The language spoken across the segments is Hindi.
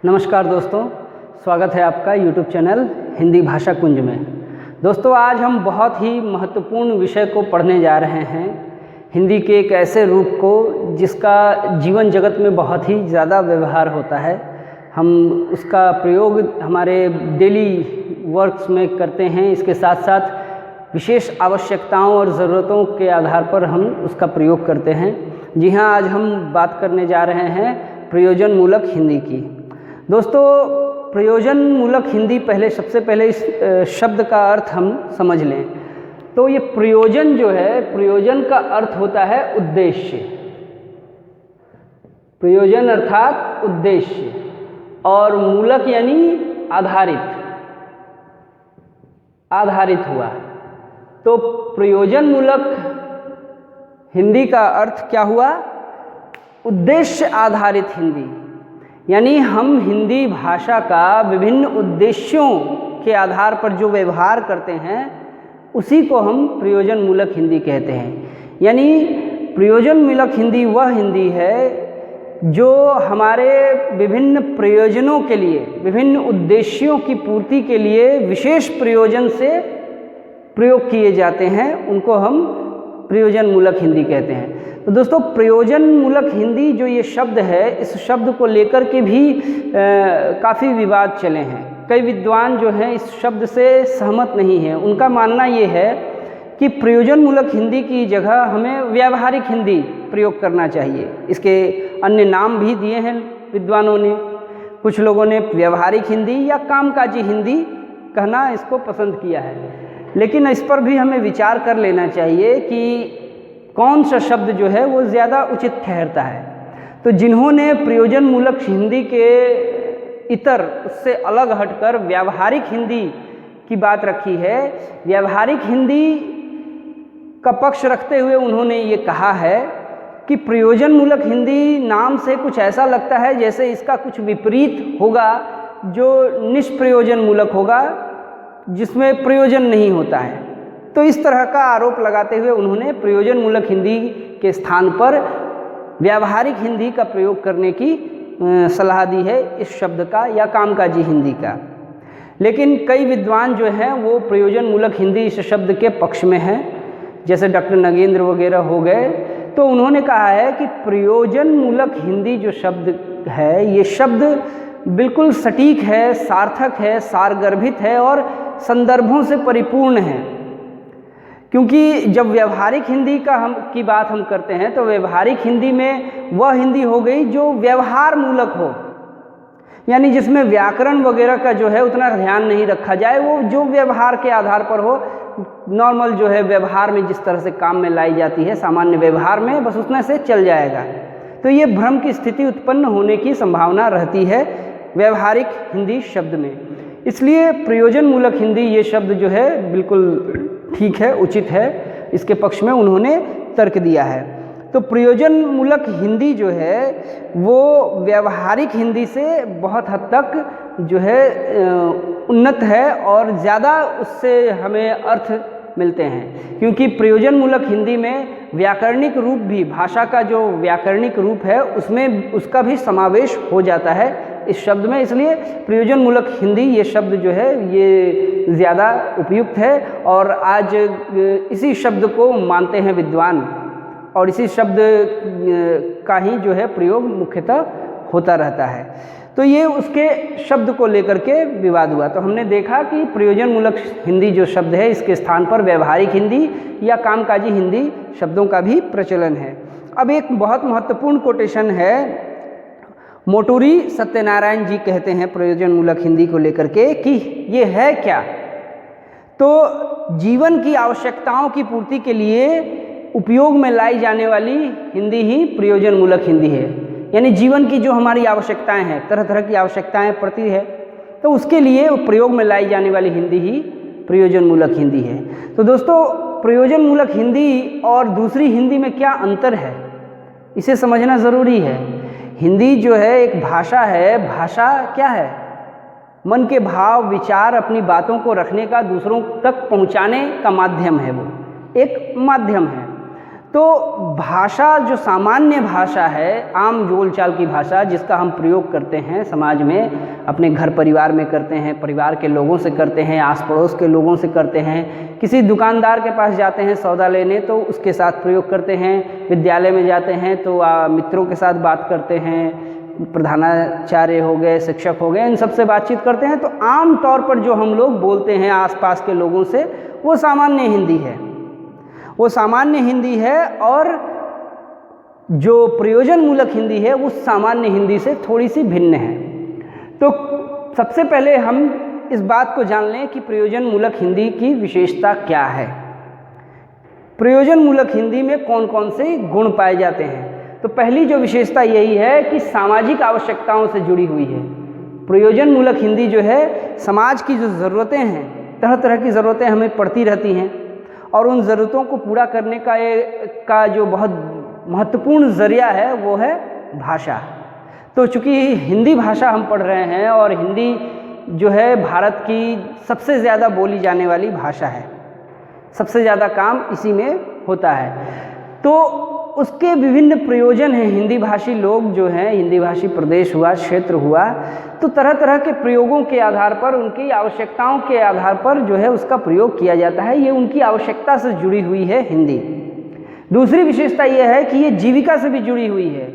नमस्कार दोस्तों, स्वागत है आपका YouTube चैनल हिंदी भाषा कुंज में। दोस्तों, आज हम बहुत ही महत्वपूर्ण विषय को पढ़ने जा रहे हैं, हिंदी के एक ऐसे रूप को जिसका जीवन जगत में बहुत ही ज़्यादा व्यवहार होता है। हम उसका प्रयोग हमारे डेली वर्क्स में करते हैं। इसके साथ साथ विशेष आवश्यकताओं और ज़रूरतों के आधार पर हम उसका प्रयोग करते हैं। जी हाँ, आज हम बात करने जा रहे हैं प्रयोजन मूलक हिंदी की। दोस्तों, प्रयोजन मूलक हिंदी सबसे पहले इस शब्द का अर्थ हम समझ लें तो ये प्रयोजन जो है, प्रयोजन का अर्थ होता है उद्देश्य। प्रयोजन अर्थात उद्देश्य, और मूलक यानी आधारित हुआ। तो प्रयोजन मूलक हिंदी का अर्थ क्या हुआ? उद्देश्य आधारित हिंदी, यानी हम हिंदी भाषा का विभिन्न उद्देश्यों के आधार पर जो व्यवहार करते हैं उसी को हम प्रयोजन मूलक हिंदी कहते हैं। यानी प्रयोजन मूलक हिंदी वह हिंदी है जो हमारे विभिन्न प्रयोजनों के लिए, विभिन्न उद्देश्यों की पूर्ति के लिए विशेष प्रयोजन से प्रयोग किए जाते हैं, उनको हम प्रयोजन मूलक हिंदी कहते हैं। तो दोस्तों, प्रयोजन मूलक हिंदी जो ये शब्द है, इस शब्द को लेकर के भी काफ़ी विवाद चले हैं। कई विद्वान जो हैं इस शब्द से सहमत नहीं हैं। उनका मानना ये है कि प्रयोजन मूलक हिंदी की जगह हमें व्यावहारिक हिंदी प्रयोग करना चाहिए। इसके अन्य नाम भी दिए हैं विद्वानों ने। कुछ लोगों ने व्यावहारिक हिंदी या कामकाजी हिंदी कहना इसको पसंद किया है, लेकिन इस पर भी हमें विचार कर लेना चाहिए कि कौन सा शब्द जो है वो ज़्यादा उचित ठहरता है। तो जिन्होंने प्रयोजन मूलक हिंदी के इतर, उससे अलग हटकर व्यावहारिक हिंदी की बात रखी है, व्यावहारिक हिंदी का पक्ष रखते हुए उन्होंने ये कहा है कि प्रयोजन मूलक हिंदी नाम से कुछ ऐसा लगता है जैसे इसका कुछ विपरीत होगा, जो निष्प्रयोजन मूलक होगा, जिसमें प्रयोजन नहीं होता है। तो इस तरह का आरोप लगाते हुए उन्होंने प्रयोजन मूलक हिंदी के स्थान पर व्यावहारिक हिंदी का प्रयोग करने की सलाह दी है, इस शब्द का या कामकाजी हिंदी का। लेकिन कई विद्वान जो हैं वो प्रयोजन मूलक हिंदी इस शब्द के पक्ष में हैं, जैसे डॉक्टर नगेंद्र वगैरह हो गए। तो उन्होंने कहा है कि प्रयोजन मूलक हिंदी जो शब्द है, ये शब्द बिल्कुल सटीक है, सार्थक है, सारगर्भित है और संदर्भों से परिपूर्ण है। क्योंकि जब व्यवहारिक हिंदी की बात हम करते हैं तो व्यवहारिक हिंदी में वह हिंदी हो गई जो व्यवहार मूलक हो, यानी जिसमें व्याकरण वगैरह का जो है उतना ध्यान नहीं रखा जाए, वो जो व्यवहार के आधार पर हो, नॉर्मल जो है व्यवहार में जिस तरह से काम में लाई जाती है, सामान्य व्यवहार में बस उतने से चल जाएगा। तो ये भ्रम की स्थिति उत्पन्न होने की संभावना रहती है व्यवहारिक हिंदी शब्द में। इसलिए प्रयोजन मूलक हिंदी ये शब्द जो है बिल्कुल ठीक है, उचित है, इसके पक्ष में उन्होंने तर्क दिया है। तो प्रयोजन मूलक हिंदी जो है वो व्यावहारिक हिंदी से बहुत हद तक जो है उन्नत है और ज़्यादा उससे हमें अर्थ मिलते हैं, क्योंकि प्रयोजन मूलक हिंदी में व्याकरणिक रूप भी, भाषा का जो व्याकरणिक रूप है उसमें उसका भी समावेश हो जाता है इस शब्द में। इसलिए प्रयोजन मूलक हिंदी ये शब्द जो है ये ज़्यादा उपयुक्त है और आज इसी शब्द को मानते हैं विद्वान, और इसी शब्द का ही जो है प्रयोग मुख्यतः होता रहता है। तो ये उसके शब्द को लेकर के विवाद हुआ। तो हमने देखा कि प्रयोजन मूलक हिंदी जो शब्द है, इसके स्थान पर व्यवहारिक हिंदी या कामकाजी हिंदी शब्दों का भी प्रचलन है। अब एक बहुत महत्वपूर्ण कोटेशन है, मोटूरी सत्यनारायण जी कहते हैं प्रयोजन मूलक हिंदी को लेकर के कि ये है क्या? तो जीवन की आवश्यकताओं की पूर्ति के लिए उपयोग में लाई जाने वाली हिंदी ही प्रयोजन मूलक हिंदी है। यानी जीवन की जो हमारी आवश्यकताएं हैं, तरह तरह की आवश्यकताएं पड़ती है, तो उसके लिए प्रयोग में लाई जाने वाली हिंदी ही प्रयोजन मूलक हिंदी है। तो दोस्तों, प्रयोजन मूलक हिंदी और दूसरी हिंदी में क्या अंतर है, इसे समझना ज़रूरी है। हिंदी जो है एक भाषा है। भाषा क्या है? मन के भाव, विचार, अपनी बातों को रखने का, दूसरों तक पहुंचाने का माध्यम है। वो एक माध्यम है। तो भाषा जो सामान्य भाषा है, आम बोलचाल की भाषा जिसका हम प्रयोग करते हैं समाज में, अपने घर परिवार में करते हैं, परिवार के लोगों से करते हैं, आस पड़ोस के लोगों से करते हैं, किसी दुकानदार के पास जाते हैं सौदा लेने तो उसके साथ प्रयोग करते हैं, विद्यालय में जाते हैं तो मित्रों के साथ बात करते हैं, प्रधानाचार्य हो गए, शिक्षक हो गए, इन सबसे बातचीत करते हैं। तो आम तौर पर जो हम लोग बोलते हैं आसपास के लोगों से, वो सामान्य हिंदी है, वो सामान्य हिंदी है। और जो प्रयोजन मूलक हिंदी है वो सामान्य हिंदी से थोड़ी सी भिन्न है। तो सबसे पहले हम इस बात को जान लें कि प्रयोजन मूलक हिंदी की विशेषता क्या है। प्रयोजन मूलक हिंदी में कौन कौन से गुण पाए जाते हैं? तो पहली जो विशेषता यही है कि सामाजिक आवश्यकताओं से जुड़ी हुई है। प्रयोजन मूलक हिंदी जो है समाज की जो ज़रूरतें हैं, तरह तरह की ज़रूरतें हमें पड़ती रहती हैं और उन ज़रूरतों को पूरा करने का जो बहुत महत्वपूर्ण ज़रिया है वो है भाषा। तो चूँकि हिंदी भाषा हम पढ़ रहे हैं और हिंदी जो है भारत की सबसे ज़्यादा बोली जाने वाली भाषा है, सबसे ज़्यादा काम इसी में होता है, तो उसके विभिन्न प्रयोजन हैं। हिंदी भाषी लोग जो हैं, हिंदी भाषी प्रदेश हुआ, क्षेत्र हुआ, तो तरह तरह के प्रयोगों के आधार पर, उनकी आवश्यकताओं के आधार पर जो है उसका प्रयोग किया जाता है। ये उनकी आवश्यकता से जुड़ी हुई है हिंदी। दूसरी विशेषता ये है कि ये जीविका से भी जुड़ी हुई है।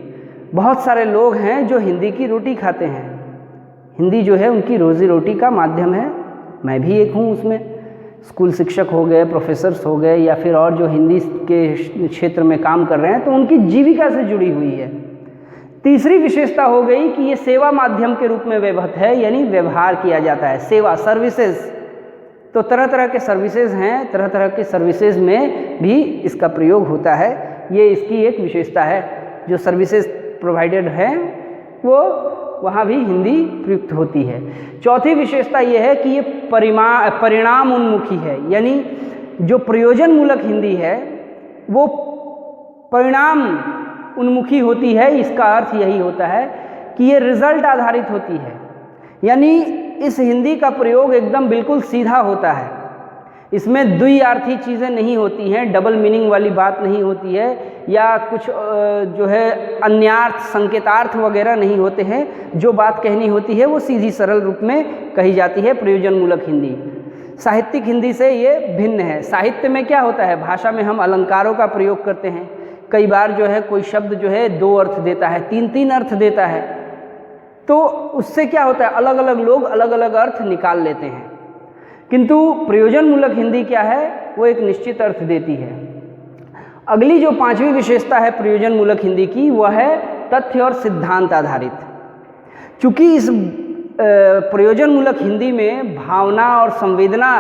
बहुत सारे लोग हैं जो हिंदी की रोटी खाते हैं, हिंदी जो है उनकी रोज़ी रोटी का माध्यम है। मैं भी एक हूँ उसमें। स्कूल शिक्षक हो गए, प्रोफेसर्स हो गए, या फिर और जो हिंदी के क्षेत्र में काम कर रहे हैं, तो उनकी जीविका से जुड़ी हुई है। तीसरी विशेषता हो गई कि ये सेवा माध्यम के रूप में व्यवहृत है, यानी व्यवहार किया जाता है, सेवा, सर्विसेज। तो तरह तरह के सर्विसेज हैं, तरह तरह के सर्विसेज में भी इसका प्रयोग होता है। ये इसकी एक विशेषता है, जो सर्विसेज प्रोवाइडेड हैं वो वहाँ भी हिंदी प्रयुक्त होती है। चौथी विशेषता ये है कि ये परिणाम उन्मुखी है, यानी जो प्रयोजन मूलक हिंदी है वो परिणाम उन्मुखी होती है। इसका अर्थ यही होता है कि ये रिजल्ट आधारित होती है, यानी इस हिंदी का प्रयोग एकदम बिल्कुल सीधा होता है। इसमें द्विअर्थी चीज़ें नहीं होती हैं, डबल मीनिंग वाली बात नहीं होती है, या कुछ जो है अन्यार्थ, संकेतार्थ वगैरह नहीं होते हैं। जो बात कहनी होती है वो सीधी सरल रूप में कही जाती है प्रयोजन मूलक हिंदी। साहित्यिक हिंदी से ये भिन्न है। साहित्य में क्या होता है, भाषा में हम अलंकारों का प्रयोग करते हैं। कई बार जो है कोई शब्द जो है 2 अर्थ देता है, 3 अर्थ देता है, तो उससे क्या होता है, अलग अलग लोग अलग अलग अर्थ निकाल लेते हैं। किंतु प्रयोजन मूलक हिंदी क्या है, वो एक निश्चित अर्थ देती है। अगली जो 5वीं विशेषता है प्रयोजन मूलक हिंदी की, वह है तथ्य और सिद्धांत आधारित। चूँकि इस प्रयोजन मूलक हिंदी में भावना और संवेदना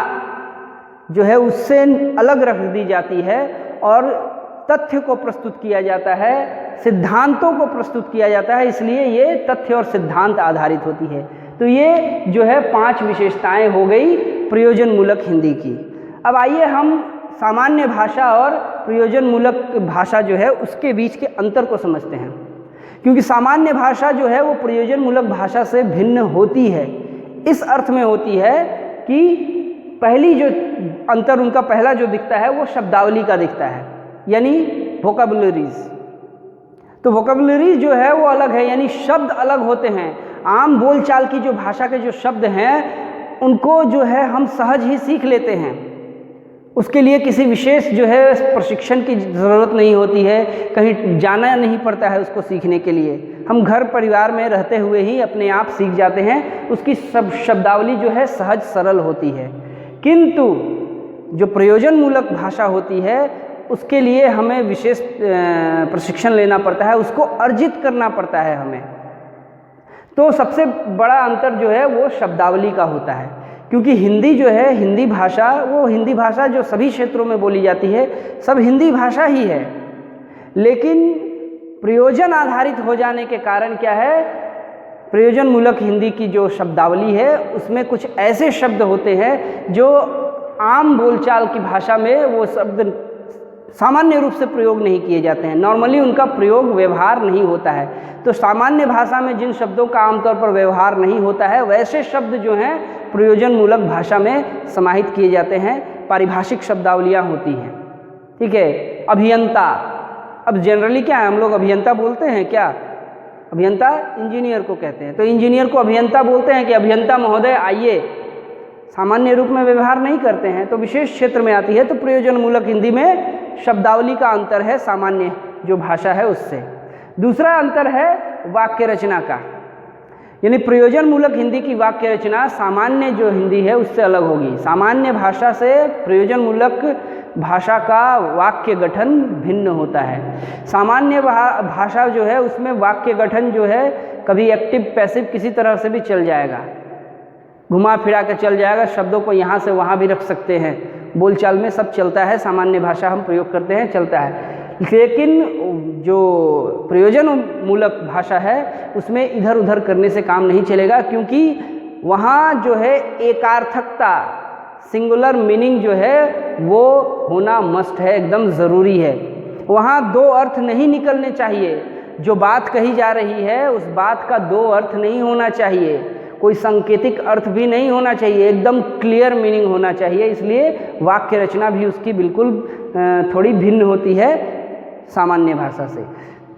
जो है उससे अलग रख दी जाती है और तथ्य को प्रस्तुत किया जाता है, सिद्धांतों को प्रस्तुत किया जाता है, इसलिए ये तथ्य और सिद्धांत आधारित होती है। तो ये जो है 5 विशेषताएं हो गई प्रयोजन मूलक हिंदी की। अब आइए हम सामान्य भाषा और प्रयोजन मूलक भाषा जो है उसके बीच के अंतर को समझते हैं, क्योंकि सामान्य भाषा जो है वो प्रयोजन मूलक भाषा से भिन्न होती है। इस अर्थ में होती है कि पहली जो अंतर उनका पहला जो दिखता है वो शब्दावली का दिखता है, यानी वोकैबुलरीज। तो वोकैबुलरीज जो है वो अलग है, यानी शब्द अलग होते हैं। आम बोलचाल की जो भाषा के जो शब्द हैं उनको जो है हम सहज ही सीख लेते हैं, उसके लिए किसी विशेष जो है प्रशिक्षण की ज़रूरत नहीं होती है, कहीं जाना नहीं पड़ता है उसको सीखने के लिए। हम घर परिवार में रहते हुए ही अपने आप सीख जाते हैं, उसकी सब शब्दावली जो है सहज सरल होती है। किंतु जो प्रयोजन मूलक भाषा होती है उसके लिए हमें विशेष प्रशिक्षण लेना पड़ता है, उसको अर्जित करना पड़ता है हमें। तो सबसे बड़ा अंतर जो है वो शब्दावली का होता है, क्योंकि हिंदी जो है, हिंदी भाषा, वो हिंदी भाषा जो सभी क्षेत्रों में बोली जाती है सब हिंदी भाषा ही है, लेकिन प्रयोजन आधारित हो जाने के कारण क्या है, प्रयोजन मूलक हिंदी की जो शब्दावली है उसमें कुछ ऐसे शब्द होते हैं जो आम बोलचाल की भाषा में वो शब्द सामान्य रूप से प्रयोग नहीं किए जाते हैं, नॉर्मली उनका प्रयोग व्यवहार नहीं होता है। तो सामान्य भाषा में जिन शब्दों का आमतौर पर व्यवहार नहीं होता है वैसे शब्द जो हैं प्रयोजन मूलक भाषा में समाहित किए जाते हैं, पारिभाषिक शब्दावलियाँ होती हैं। ठीक है, अभियंता, अब जनरली क्या है, हम लोग अभियंता बोलते हैं क्या, अभियंता इंजीनियर को कहते हैं, तो इंजीनियर को अभियंता बोलते हैं कि अभियंता महोदय आइए, सामान्य रूप में व्यवहार नहीं करते हैं। तो विशेष क्षेत्र में आती है तो प्रयोजन मूलक हिंदी में शब्दावली का अंतर है सामान्य जो भाषा है उससे। दूसरा अंतर है वाक्य रचना का, यानी प्रयोजन मूलक हिंदी की वाक्य रचना सामान्य जो हिंदी है उससे अलग होगी। सामान्य भाषा से प्रयोजन मूलक भाषा का वाक्य गठन भिन्न होता है। सामान्य भाषा जो है उसमें वाक्य गठन जो है कभी एक्टिव पैसिव किसी तरह से भी चल जाएगा, घुमा फिरा के चल जाएगा, शब्दों को यहाँ से वहाँ भी रख सकते हैं, बोलचाल में सब चलता है, सामान्य भाषा हम प्रयोग करते हैं चलता है। लेकिन जो प्रयोजन मूलक भाषा है उसमें इधर उधर करने से काम नहीं चलेगा, क्योंकि वहाँ जो है एकार्थकता, सिंगुलर मीनिंग जो है वो होना मस्ट है, एकदम ज़रूरी है। वहाँ दो अर्थ नहीं निकलने चाहिए, जो बात कही जा रही है उस बात का दो अर्थ नहीं होना चाहिए, कोई सांकेतिक अर्थ भी नहीं होना चाहिए, एकदम क्लियर मीनिंग होना चाहिए। इसलिए वाक्य रचना भी उसकी बिल्कुल थोड़ी भिन्न होती है सामान्य भाषा से।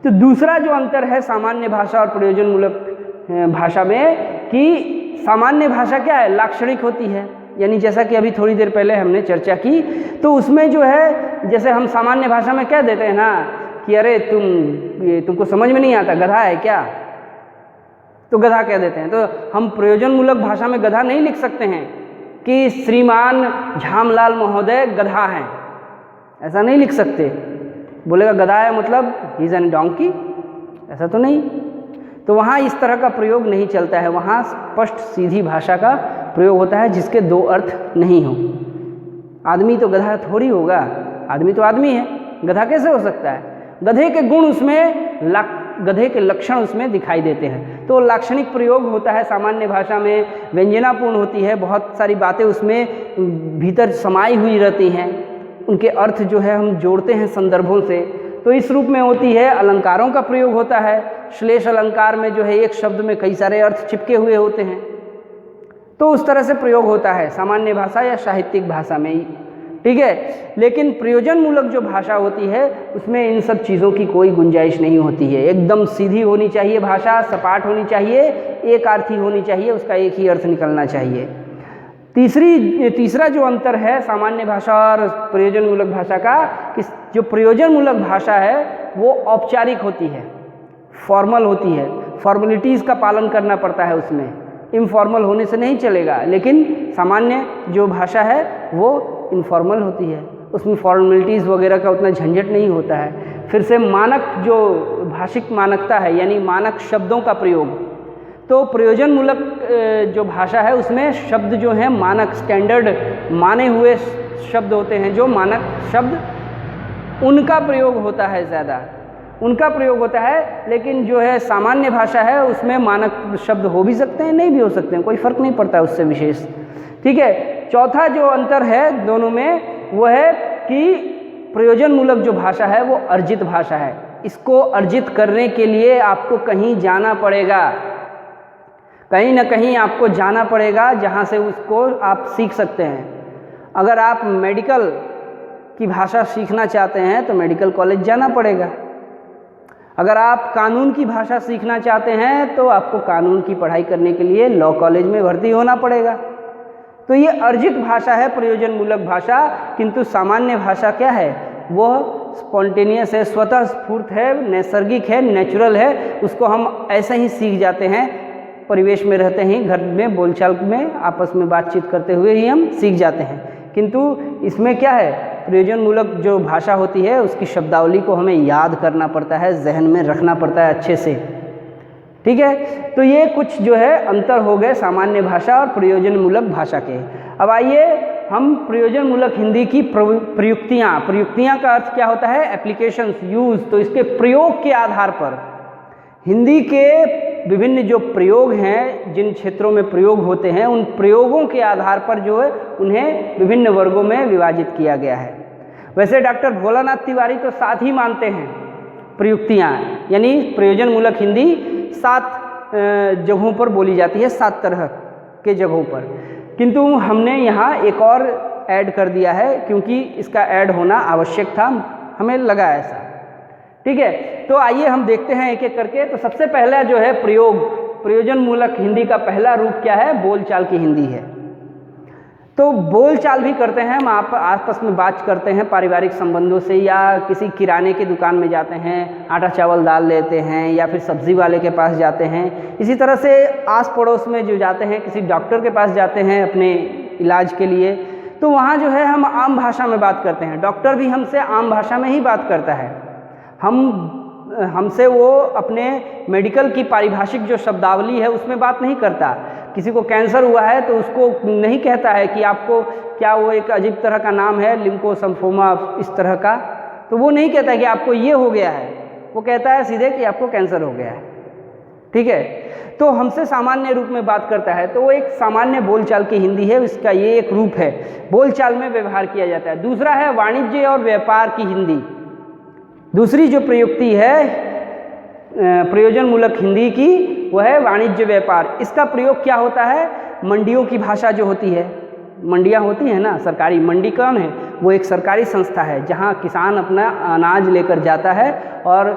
तो दूसरा जो अंतर है सामान्य भाषा और प्रयोजन मूलक भाषा में कि सामान्य भाषा क्या है, लाक्षणिक होती है, यानी जैसा कि अभी थोड़ी देर पहले हमने चर्चा की, तो उसमें जो है जैसे हम सामान्य भाषा में कह देते हैं ना कि अरे तुमको समझ में नहीं आता, गधा है क्या, तो गधा कह देते हैं। तो हम प्रयोजन मूलक भाषा में गधा नहीं लिख सकते हैं कि श्रीमान झामलाल महोदय गधा हैं, ऐसा नहीं लिख सकते। बोलेगा गधा है मतलब ही इज एन डोंकी, ऐसा तो नहीं। तो वहाँ इस तरह का प्रयोग नहीं चलता है, वहाँ स्पष्ट सीधी भाषा का प्रयोग होता है जिसके दो अर्थ नहीं हो। आदमी तो गधा थोड़ी होगा, आदमी तो आदमी है, गधा कैसे हो सकता है। गधे के गुण उसमें, गधे के लक्षण उसमें दिखाई देते हैं। तो लाक्षणिक प्रयोग होता है सामान्य भाषा में, व्यंजनापूर्ण होती है, बहुत सारी बातें उसमें भीतर समाई हुई रहती हैं, उनके अर्थ जो है हम जोड़ते हैं संदर्भों से। तो इस रूप में होती है। अलंकारों का प्रयोग होता है, श्लेष अलंकार में जो है एक शब्द में कई सारे अर्थ चिपके हुए होते हैं, तो उस तरह से प्रयोग होता है सामान्य भाषा या साहित्यिक भाषा में ही, ठीक है। लेकिन प्रयोजन मूलक जो भाषा होती है उसमें इन सब चीज़ों की कोई गुंजाइश नहीं होती है, एकदम सीधी होनी चाहिए भाषा, सपाट होनी चाहिए, एक अर्थी होनी चाहिए, उसका एक ही अर्थ निकलना चाहिए। तीसरा जो अंतर है सामान्य भाषा और प्रयोजन मूलक भाषा का, कि जो प्रयोजन मूलक भाषा है वो औपचारिक होती है, फॉर्मल होती है, फॉर्मेलिटीज़ का पालन करना पड़ता है उसमें, इनफॉर्मल होने से नहीं चलेगा। लेकिन सामान्य जो भाषा है वो इनफॉर्मल होती है, उसमें फॉर्मेलिटीज़ वगैरह का उतना झंझट नहीं होता है। फिर से मानक जो भाषिक मानकता है, यानी मानक शब्दों का प्रयोग, तो प्रयोजन मूलक जो भाषा है उसमें शब्द जो हैं मानक, स्टैंडर्ड माने हुए शब्द होते हैं, जो मानक शब्द उनका प्रयोग होता है, ज़्यादा उनका प्रयोग होता है। लेकिन जो है सामान्य भाषा है उसमें मानक शब्द हो भी सकते हैं, नहीं भी हो सकते हैं, कोई फ़र्क नहीं पड़ता उससे विशेष, ठीक है। चौथा जो अंतर है दोनों में वो है कि प्रयोजन मूलक जो भाषा है वो अर्जित भाषा है। इसको अर्जित करने के लिए आपको कहीं जाना पड़ेगा, कहीं ना कहीं आपको जाना पड़ेगा जहाँ से उसको आप सीख सकते हैं। अगर आप मेडिकल की भाषा सीखना चाहते हैं तो मेडिकल कॉलेज जाना पड़ेगा। अगर आप कानून की भाषा सीखना चाहते हैं तो आपको कानून की पढ़ाई करने के लिए लॉ कॉलेज में भर्ती होना पड़ेगा। तो ये अर्जित भाषा है प्रयोजन मूलक भाषा। किंतु सामान्य भाषा क्या है, वह स्पॉन्टेनियस है, स्वतः स्फूर्त है, नैसर्गिक है, नेचुरल है। उसको हम ऐसे ही सीख जाते हैं, परिवेश में रहते हैं, घर में बोलचाल में आपस में बातचीत करते हुए ही हम सीख जाते हैं। किंतु इसमें क्या है, प्रयोजन मूलक जो भाषा होती है उसकी शब्दावली को हमें याद करना पड़ता है, जहन में रखना पड़ता है अच्छे से, ठीक है। तो ये कुछ जो है अंतर हो गए सामान्य भाषा और प्रयोजन मूलक भाषा के। अब आइए हम प्रयोजन मूलक हिंदी की प्रयुक्तियाँ का अर्थ क्या होता है, एप्लीकेशंस, यूज़। तो इसके प्रयोग के आधार पर हिंदी के विभिन्न जो प्रयोग हैं, जिन क्षेत्रों में प्रयोग होते हैं, उन प्रयोगों के आधार पर जो है उन्हें विभिन्न वर्गों में विभाजित किया गया है। वैसे डॉक्टर भोलानाथ तिवारी तो 7 ही मानते हैं प्रयुक्तियाँ, यानी प्रयोजन मूलक हिंदी 7 जगहों पर बोली जाती है, 7 तरह के जगहों पर। किंतु हमने यहाँ एक और ऐड कर दिया है, क्योंकि इसका ऐड होना आवश्यक था। हमें लगा ऐसा। ठीक है, तो आइए हम देखते हैं एक एक करके। तो सबसे पहला जो है प्रयोजन मूलक हिंदी का पहला रूप क्या है? बोलचाल की हिंदी है। तो बोलचाल भी करते हैं हम आपस में बात करते हैं पारिवारिक संबंधों से, या किसी किराने की दुकान में जाते हैं, आटा चावल दाल लेते हैं, या फिर सब्जी वाले के पास जाते हैं। इसी तरह से आस पड़ोस में जो जाते हैं, किसी डॉक्टर के पास जाते हैं अपने इलाज के लिए, तो वहाँ जो है हम आम भाषा में बात करते हैं। डॉक्टर भी हमसे आम भाषा में ही बात करता है। हमसे वो अपने मेडिकल की पारिभाषिक जो शब्दावली है उसमें बात नहीं करता। किसी को कैंसर हुआ है तो उसको नहीं कहता है कि आपको क्या, वो एक अजीब तरह का नाम है लिम्फोमा इस तरह का, तो वो नहीं कहता है कि आपको ये हो गया है, वो कहता है सीधे कि आपको कैंसर हो गया है। ठीक है, तो हमसे सामान्य रूप में बात करता है, तो वो एक सामान्य बोलचाल की हिंदी है, इसका ये एक रूप है, बोलचाल में व्यवहार किया जाता है। दूसरा है वाणिज्य और व्यापार की हिंदी। दूसरी जो प्रयुक्ति है प्रयोजन मूलक हिंदी की, वह है वाणिज्य व्यापार। इसका प्रयोग क्या होता है? मंडियों की भाषा जो होती है, मंडियाँ होती हैं ना, सरकारी मंडी कौन है? वो एक सरकारी संस्था है जहाँ किसान अपना अनाज लेकर जाता है और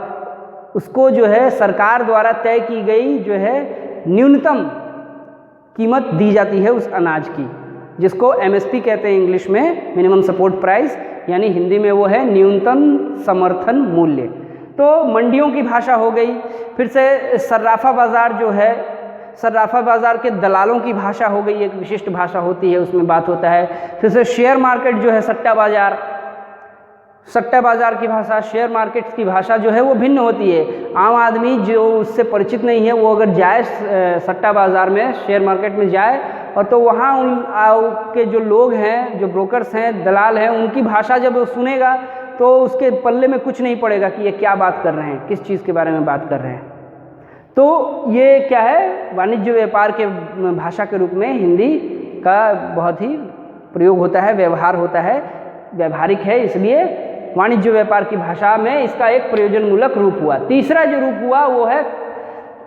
उसको जो है सरकार द्वारा तय की गई जो है न्यूनतम कीमत दी जाती है उस अनाज की, जिसको MSP कहते हैं इंग्लिश में, मिनिमम सपोर्ट प्राइस, यानी हिंदी में वो है न्यूनतम समर्थन मूल्य। तो मंडियों की भाषा हो गई। फिर से सर्राफा बाज़ार जो है, सर्राफा बाज़ार के दलालों की भाषा हो गई, एक विशिष्ट भाषा होती है, उसमें बात होता है। फिर से शेयर मार्केट जो है, सट्टा बाज़ार, सट्टा बाज़ार की भाषा, शेयर मार्केट की भाषा जो है वो भिन्न होती है। आम आदमी जो उससे परिचित नहीं है, वो अगर जाए सट्टा बाज़ार में, शेयर मार्केट में जाए, और तो वहाँ उन के जो लोग हैं, जो ब्रोकर्स हैं, दलाल हैं, उनकी भाषा जब वो सुनेगा तो उसके पल्ले में कुछ नहीं पड़ेगा कि ये क्या बात कर रहे हैं, किस चीज़ के बारे में बात कर रहे हैं। तो ये क्या है? वाणिज्य व्यापार के भाषा के रूप में हिंदी का बहुत ही प्रयोग होता है, व्यवहार होता है, व्यवहारिक है, इसलिए वाणिज्य व्यापार की भाषा में इसका एक प्रयोजन मूलक रूप हुआ। तीसरा जो रूप हुआ वो है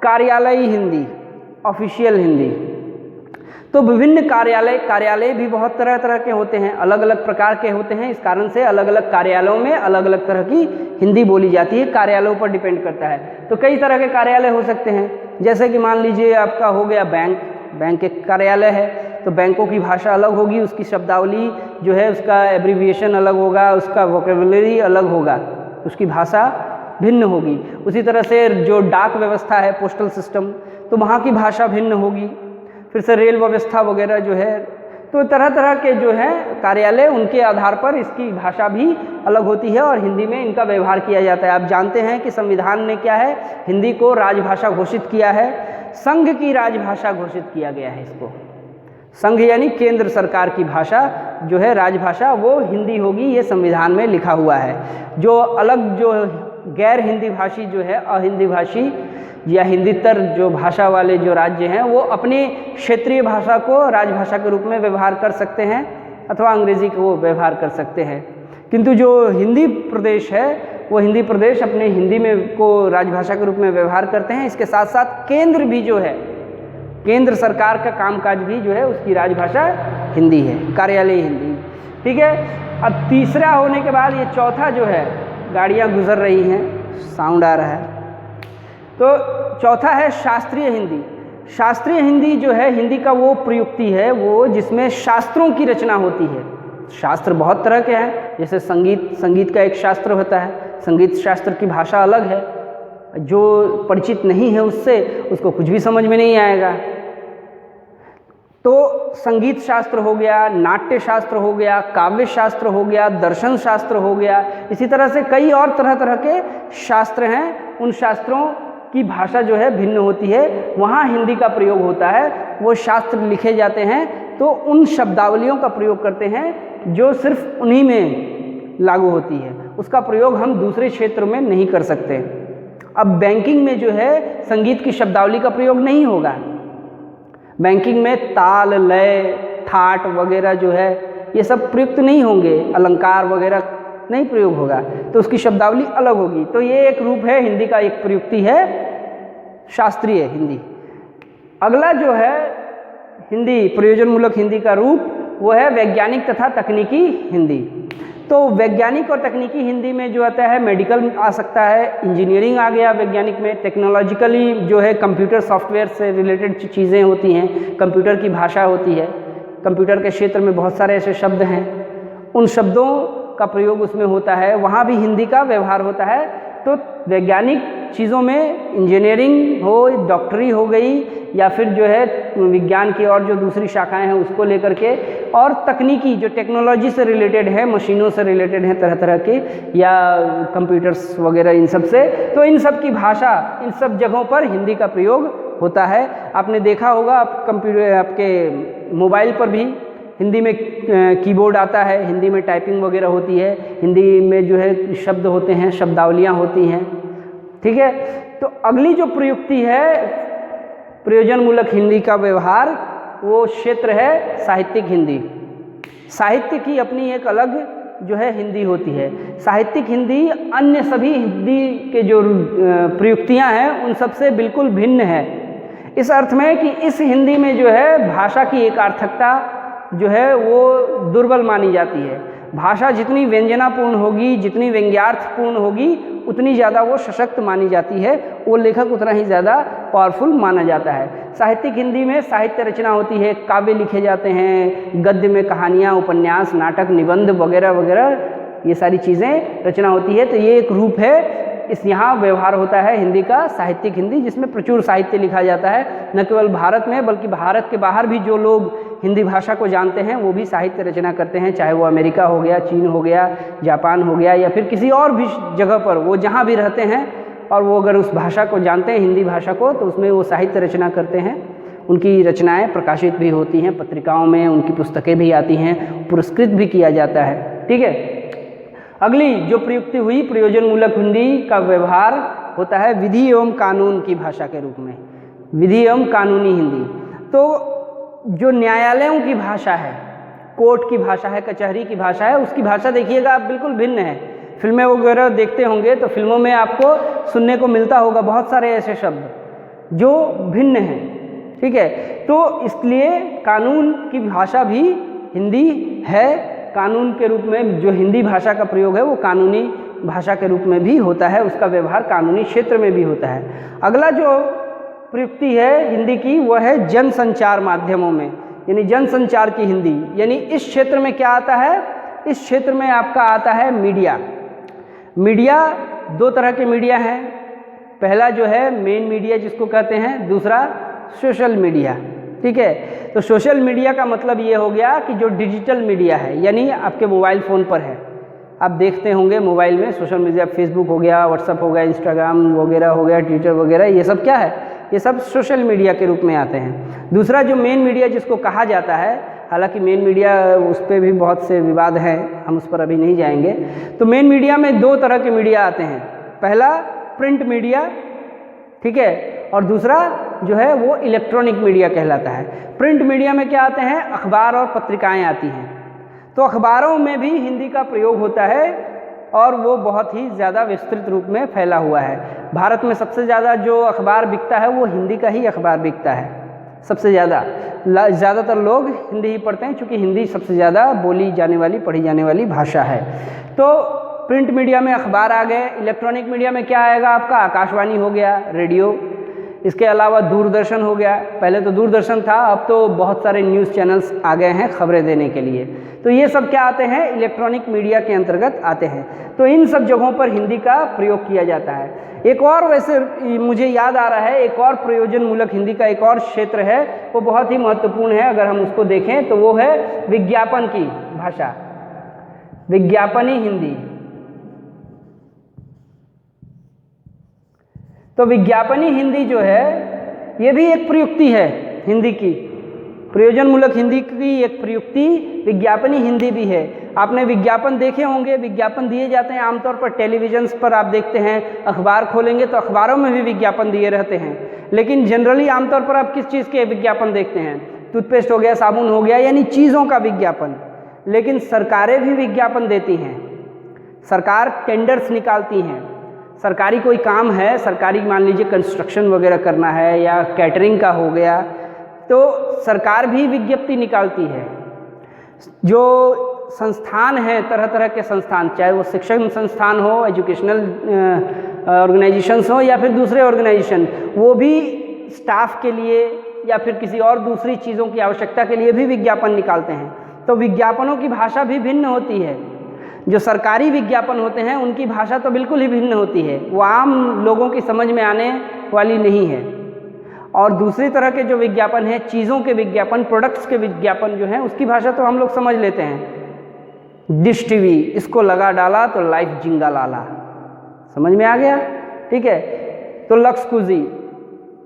कार्यालयी हिंदी, ऑफिशियल हिंदी। तो विभिन्न कार्यालय भी बहुत तरह तरह के होते हैं, अलग अलग प्रकार के होते हैं। इस कारण से अलग अलग कार्यालयों में अलग अलग तरह की हिंदी बोली जाती है, कार्यालयों पर डिपेंड करता है। तो कई तरह के कार्यालय हो सकते हैं, जैसे कि मान लीजिए आपका हो गया बैंक एक कार्यालय है, तो बैंकों की भाषा अलग होगी, उसकी शब्दावली जो है उसका एब्रीविएशन अलग होगा, उसका वोकेबुलरी अलग होगा, उसकी भाषा भिन्न होगी। उसी तरह से जो डाक व्यवस्था है, पोस्टल सिस्टम, तो वहाँ की भाषा भिन्न होगी। फिर से रेल व्यवस्था वगैरह जो है, तो तरह तरह के जो हैं कार्यालय, उनके आधार पर इसकी भाषा भी अलग होती है और हिंदी में इनका व्यवहार किया जाता है। आप जानते हैं कि संविधान ने क्या है, हिंदी को राजभाषा घोषित किया है, संघ की राजभाषा घोषित किया गया है इसको। संघ यानी केंद्र सरकार की भाषा जो है राजभाषा, वो हिंदी होगी, ये संविधान में लिखा हुआ है। जो अलग जो गैर हिंदी भाषी जो है, अहिंदी भाषी या हिंदीतर जो भाषा वाले जो राज्य हैं, वो अपनी क्षेत्रीय भाषा को राजभाषा के रूप में व्यवहार कर सकते हैं अथवा अंग्रेजी को व्यवहार कर सकते हैं। किंतु जो हिंदी प्रदेश है, वो हिंदी प्रदेश अपने हिंदी में को राजभाषा के रूप में व्यवहार करते हैं। इसके साथ साथ केंद्र भी जो है, केंद्र सरकार का कामकाज भी जो है उसकी राजभाषा हिंदी है, कार्यालयी हिंदी। ठीक है, अब तीसरा होने के बाद ये चौथा जो है, गाड़ियाँ गुजर रही हैं, साउंड आ रहा है, तो चौथा है शास्त्रीय हिंदी। शास्त्रीय हिंदी जो है, हिंदी का वो प्रयुक्ति है वो जिसमें शास्त्रों की रचना होती है। शास्त्र बहुत तरह के हैं, जैसे संगीत का एक शास्त्र होता है, संगीत शास्त्र की भाषा अलग है, जो परिचित नहीं है उससे उसको कुछ भी समझ में नहीं आएगा। तो संगीत शास्त्र हो गया, नाट्य शास्त्र हो गया, काव्य शास्त्र हो गया, दर्शन शास्त्र हो गया, इसी तरह से कई और तरह तरह के शास्त्र हैं। उन शास्त्रों की भाषा जो है भिन्न होती है, वहाँ हिंदी का प्रयोग होता है। वो शास्त्र लिखे जाते हैं तो उन शब्दावलियों का प्रयोग करते हैं जो सिर्फ उन्हीं में लागू होती है, उसका प्रयोग हम दूसरे क्षेत्र में नहीं कर सकते। अब बैंकिंग में जो है संगीत की शब्दावली का प्रयोग नहीं होगा। बैंकिंग में ताल, लय, ठाट वगैरह जो है ये सब प्रयुक्त नहीं होंगे, अलंकार वगैरह नहीं प्रयोग होगा, तो उसकी शब्दावली अलग होगी। तो ये एक रूप है हिंदी का, एक प्रयुक्ति है शास्त्रीय हिंदी। अगला जो है हिंदी प्रयोजन मूलक हिंदी का रूप, वो है वैज्ञानिक तथा तकनीकी हिंदी। तो वैज्ञानिक और तकनीकी हिंदी में जो आता है मेडिकल आ सकता है, इंजीनियरिंग आ गया वैज्ञानिक में, टेक्नोलॉजिकली जो है कंप्यूटर सॉफ्टवेयर से रिलेटेड चीज़ें होती हैं, कंप्यूटर की भाषा होती है, कंप्यूटर के क्षेत्र में बहुत सारे ऐसे शब्द हैं, उन शब्दों का प्रयोग उसमें होता है, वहाँ भी हिंदी का व्यवहार होता है। तो वैज्ञानिक चीज़ों में इंजीनियरिंग हो, डॉक्टरी हो गई, या फिर जो है विज्ञान की और जो दूसरी शाखाएं हैं उसको लेकर के, और तकनीकी जो टेक्नोलॉजी से रिलेटेड है, मशीनों से रिलेटेड हैं तरह तरह के, या कंप्यूटर्स वगैरह, इन सब से, तो इन सब की भाषा, इन सब जगहों पर हिंदी का प्रयोग होता है। आपने देखा होगा, आप कंप्यूटर आपके मोबाइल पर भी हिंदी में कीबोर्ड आता है, हिंदी में टाइपिंग वगैरह होती है, हिंदी में जो है शब्द होते हैं, शब्दावलियाँ होती हैं, ठीक है। तो अगली जो प्रयुक्ति है प्रयोजनमूलक हिंदी का व्यवहार, वो क्षेत्र है साहित्यिक हिंदी। साहित्य की अपनी एक अलग जो है हिंदी होती है। साहित्यिक हिंदी अन्य सभी हिंदी के जो प्रयुक्तियाँ हैं उन सबसे बिल्कुल भिन्न है, इस अर्थ में कि इस हिंदी में जो है भाषा की एकार्थकता जो है वो दुर्बल मानी जाती है। भाषा जितनी व्यंजनापूर्ण होगी, जितनी व्यंग्यार्थपूर्ण होगी, उतनी ज़्यादा वो सशक्त मानी जाती है, वो लेखक उतना ही ज़्यादा पावरफुल माना जाता है। साहित्यिक हिंदी में साहित्य रचना होती है, काव्य लिखे जाते हैं, गद्य में कहानियाँ, उपन्यास, नाटक, निबंध वगैरह वगैरह, ये सारी चीज़ें रचना होती है। तो ये एक रूप है, इस यहाँ व्यवहार होता है हिंदी का, साहित्यिक हिंदी, जिसमें प्रचुर साहित्य लिखा जाता है। न केवल भारत में बल्कि भारत के बाहर भी जो लोग हिंदी भाषा को जानते हैं वो भी साहित्य रचना करते हैं, चाहे वो अमेरिका हो गया, चीन हो गया, जापान हो गया, या फिर किसी और भी जगह पर वो जहाँ भी रहते हैं, और वो अगर उस भाषा को जानते हैं, हिंदी भाषा को, तो उसमें वो साहित्य रचना करते हैं। उनकी रचनाएँ प्रकाशित भी होती हैं, पत्रिकाओं में उनकी पुस्तकें भी आती हैं, पुरस्कृत भी किया जाता है, ठीक है। अगली जो प्रयुक्ति हुई प्रयोजनमूलक हिंदी का व्यवहार होता है विधि एवं कानून की भाषा के रूप में, विधि एवं कानूनी हिंदी। तो जो न्यायालयों की भाषा है, कोर्ट की भाषा है, कचहरी की भाषा है, उसकी भाषा देखिएगा आप बिल्कुल भिन्न है। फिल्में वगैरह देखते होंगे तो फिल्मों में आपको सुनने को मिलता होगा बहुत सारे ऐसे शब्द जो भिन्न हैं, ठीक है। तो इसलिए कानून की भाषा भी हिंदी है। कानून के रूप में जो हिंदी भाषा का प्रयोग है वो कानूनी भाषा के रूप में भी होता है, उसका व्यवहार कानूनी क्षेत्र में भी होता है। अगला जो प्रयुक्ति है हिंदी की वह है जनसंचार माध्यमों में, यानी जनसंचार की हिंदी। यानी इस क्षेत्र में क्या आता है, इस क्षेत्र में आपका आता है मीडिया। मीडिया दो तरह के मीडिया हैं, पहला जो है मेन मीडिया जिसको कहते हैं, दूसरा सोशल मीडिया, ठीक है। तो सोशल मीडिया का मतलब ये हो गया कि जो डिजिटल मीडिया है, यानी आपके मोबाइल फ़ोन पर है, आप देखते होंगे मोबाइल में सोशल मीडिया, फेसबुक हो गया, व्हाट्सअप हो गया, इंस्टाग्राम वगैरह हो गया, ट्विटर वगैरह, ये सब क्या है, ये सब सोशल मीडिया के रूप में आते हैं। दूसरा जो मेन मीडिया जिसको कहा जाता है, हालांकि मेन मीडिया उस पर भी बहुत से विवाद हैं, हम उस पर अभी नहीं जाएंगे। तो मेन मीडिया में दो तरह के मीडिया आते हैं, पहला प्रिंट मीडिया, ठीक है, और दूसरा जो है वो इलेक्ट्रॉनिक मीडिया कहलाता है। प्रिंट मीडिया में क्या आते हैं, अखबार और पत्रिकाएं आती हैं। तो अखबारों में भी हिंदी का प्रयोग होता है और वो बहुत ही ज़्यादा विस्तृत रूप में फैला हुआ है। भारत में सबसे ज़्यादा जो अखबार बिकता है वो हिंदी का ही अखबार बिकता है, सबसे ज़्यादातर लोग हिंदी ही पढ़ते हैं, क्योंकि हिंदी सबसे ज़्यादा बोली जाने वाली, पढ़ी जाने वाली भाषा है। तो प्रिंट मीडिया में अखबार आ गए। इलेक्ट्रॉनिक मीडिया में क्या आएगा आपका, आकाशवाणी हो गया, रेडियो, इसके अलावा दूरदर्शन हो गया। पहले तो दूरदर्शन था, अब तो बहुत सारे न्यूज़ चैनल्स आ गए हैं खबरें देने के लिए। तो ये सब क्या आते हैं, इलेक्ट्रॉनिक मीडिया के अंतर्गत आते हैं। तो इन सब जगहों पर हिंदी का प्रयोग किया जाता है। एक और वैसे मुझे याद आ रहा है, एक और प्रयोजनमूलक हिंदी का एक और क्षेत्र है, वो बहुत ही महत्वपूर्ण है, अगर हम उसको देखें तो वो है विज्ञापन की भाषा, विज्ञापनी हिंदी। तो विज्ञापनी हिंदी जो है ये भी एक प्रयुक्ति है हिंदी की, प्रयोजनमूलक हिंदी की एक प्रयुक्ति विज्ञापनी हिंदी भी है। आपने विज्ञापन देखे होंगे, विज्ञापन दिए जाते हैं आमतौर पर टेलीविजन पर, आप देखते हैं, अखबार खोलेंगे तो अखबारों में भी विज्ञापन दिए रहते हैं। लेकिन जनरली आमतौर पर आप किस चीज़ के विज्ञापन देखते हैं, टूथपेस्ट हो गया, साबुन हो गया, यानी चीज़ों का विज्ञापन। लेकिन सरकारें भी विज्ञापन देती हैं, सरकार टेंडर्स निकालती हैं। सरकारी कोई काम है, सरकारी मान लीजिए कंस्ट्रक्शन वगैरह करना है या कैटरिंग का हो गया, तो सरकार भी विज्ञप्ति निकालती है। जो संस्थान हैं, तरह तरह के संस्थान, चाहे वो शिक्षण संस्थान हो, एजुकेशनल ऑर्गेनाइजेशंस हो या फिर दूसरे ऑर्गेनाइजेशन, वो भी स्टाफ के लिए या फिर किसी और दूसरी चीज़ों की आवश्यकता के लिए भी विज्ञापन निकालते हैं। तो विज्ञापनों की भाषा भी भिन्न होती है। जो सरकारी विज्ञापन होते हैं उनकी भाषा तो बिल्कुल ही भिन्न होती है, वो आम लोगों की समझ में आने वाली नहीं है। और दूसरी तरह के जो विज्ञापन है, चीज़ों के विज्ञापन, प्रोडक्ट्स के विज्ञापन जो हैं, उसकी भाषा तो हम लोग समझ लेते हैं। डिश टीवी, इसको लगा डाला तो लाइफ जिंगा लाला, समझ में आ गया, ठीक है। तो लक्स कुजी,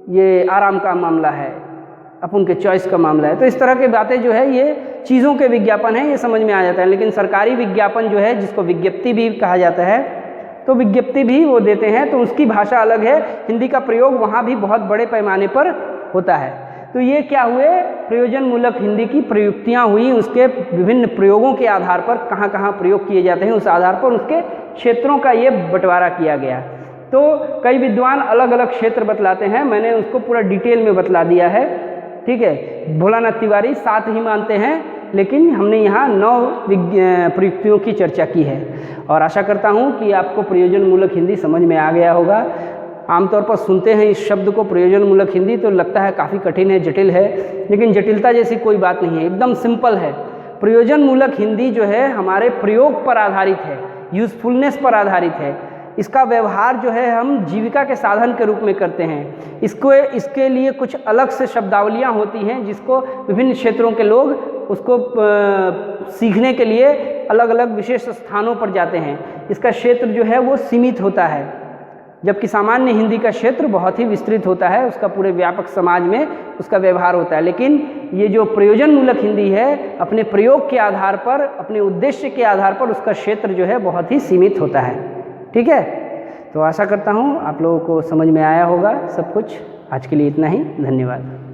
ये आराम का मामला है, अपन के चॉइस का मामला है। तो इस तरह की बातें जो है ये चीज़ों के विज्ञापन है, ये समझ में आ जाता है। लेकिन सरकारी विज्ञापन जो है, जिसको विज्ञप्ति भी कहा जाता है, तो विज्ञप्ति भी वो देते हैं, तो उसकी भाषा अलग है। हिंदी का प्रयोग वहाँ भी बहुत बड़े पैमाने पर होता है। तो ये क्या हुए, प्रयोजनमूलक हिंदी की प्रयुक्तियाँ हुई, उसके विभिन्न प्रयोगों के आधार पर कहाँ कहाँ प्रयोग किए जाते हैं, उस आधार पर उसके क्षेत्रों का ये बंटवारा किया गया। तो कई विद्वान अलग अलग क्षेत्र बतलाते हैं, मैंने उसको पूरा डिटेल में बतला दिया है, ठीक है। भोलानाथ तिवारी 7 ही मानते हैं, लेकिन हमने यहाँ 9 प्रयुक्तियों की चर्चा की है। और आशा करता हूँ कि आपको प्रयोजनमूलक हिंदी समझ में आ गया होगा। आमतौर पर सुनते हैं इस शब्द को प्रयोजनमूलक हिंदी, तो लगता है काफ़ी कठिन है, जटिल है, लेकिन जटिलता जैसी कोई बात नहीं है, एकदम सिंपल है। प्रयोजनमूलक हिंदी जो है हमारे प्रयोग पर आधारित है, यूज़फुलनेस पर आधारित है। इसका व्यवहार जो है हम जीविका के साधन के रूप में करते हैं। इसके लिए कुछ अलग से शब्दावलियाँ होती हैं, जिसको विभिन्न क्षेत्रों के लोग उसको सीखने के लिए अलग अलग विशेष स्थानों पर जाते हैं। इसका क्षेत्र जो है वो सीमित होता है, जबकि सामान्य हिंदी का क्षेत्र बहुत ही विस्तृत होता है, उसका पूरे व्यापक समाज में उसका व्यवहार होता है। लेकिन ये जो प्रयोजनमूलक हिंदी है, अपने प्रयोग के आधार पर, अपने उद्देश्य के आधार पर उसका क्षेत्र जो है बहुत ही सीमित होता है, ठीक है। तो आशा करता हूँ आप लोगों को समझ में आया होगा सब कुछ। आज के लिए इतना ही, धन्यवाद।